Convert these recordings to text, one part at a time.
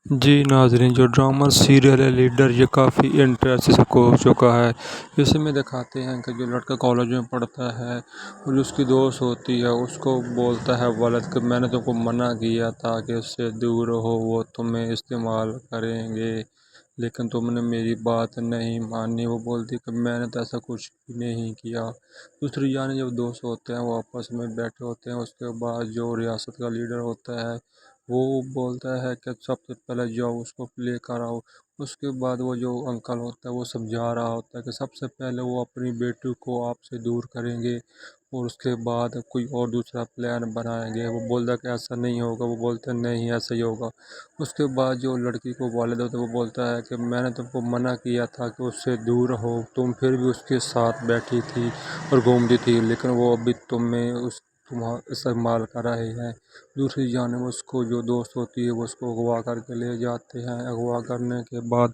جی ناظرین، جو drama serial ہے لیڈر، یہ کافی انٹرسٹ سے ہو چکا ہے۔ اس میں دکھاتے ہیں کہ جو لڑکا کالج میں پڑھتا ہے اور جو اس کی دوست ہوتی ہے اس کو بولتا ہے والد کہ میں نے تم کو منع کیا تھا کہ اس سے دور رہو، وہ تمہیں استعمال کریں گے لیکن تم نے میری بات نہیں مانی۔ وہ بولتی کہ میں نے تو ایسا کچھ بھی نہیں کیا۔ دوسری جانب جب دوست ہوتے ہیں وہ آپس میں بیٹھے ہوتے ہیں، اس کے بعد جو ریاست کا لیڈر ہوتا ہے وہ بولتا ہے کہ سب سے پہلے جاؤ اس کو لے کر آؤ۔ اس کے بعد وہ جو انکل ہوتا ہے وہ سمجھا رہا ہوتا ہے کہ سب سے پہلے وہ اپنی بیٹی کو آپ سے دور کریں گے اور اس کے بعد کوئی اور دوسرا پلان بنائیں گے۔ وہ بولتا ہے کہ ایسا نہیں ہوگا، وہ بولتے ہیں نہیں ایسا ہی ہوگا۔ اس کے بعد جو لڑکی کو والد ہوتا ہے وہ بولتا ہے کہ میں نے تم کو منع کیا تھا کہ اس سے دور رہو، تم پھر بھی اس کے ساتھ بیٹھی تھی اور گھومتی تھی لیکن وہ ابھی تمہیں استعمال کر رہے ہیں۔ دوسری جانب اس کو جو دوست ہوتی ہے وہ اس کو اغوا کر کے لے جاتے ہیں۔ اغوا کرنے کے بعد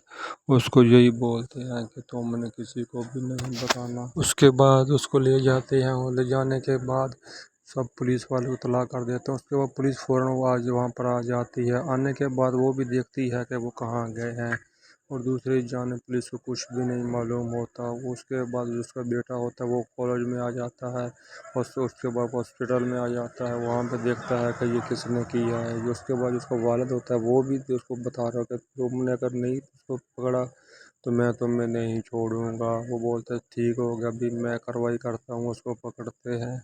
اس کو یہی بولتے ہیں کہ تم نے کسی کو بھی نہیں بتانا۔ اس کے بعد اس کو لے جاتے ہیں اور لے جانے کے بعد سب پولیس والے کو اطلاع کر دیتے ہیں۔ اس کے بعد پولیس فوراً وہاں پر آ جاتی ہے۔ آنے کے بعد وہ بھی دیکھتی ہے کہ وہ کہاں گئے ہیں اور دوسری جانب پولیس کو کچھ بھی نہیں معلوم ہوتا۔ اس کے بعد اس کا بیٹا ہوتا ہے وہ کالج میں آ جاتا ہے اور اس کے بعد ہاسپٹل میں آ جاتا ہے، وہاں پہ دیکھتا ہے کہ یہ کس نے کیا ہے۔ اس کے بعد اس کا والد ہوتا ہے وہ بھی اس کو بتا رہا ہے کہ تم نے اگر نہیں اس کو پکڑا تو میں تمہیں نہیں چھوڑوں گا۔ وہ بولتا ہے ٹھیک ہو گیا، ابھی میں کارروائی کرتا ہوں۔ اس کو پکڑتے ہیں۔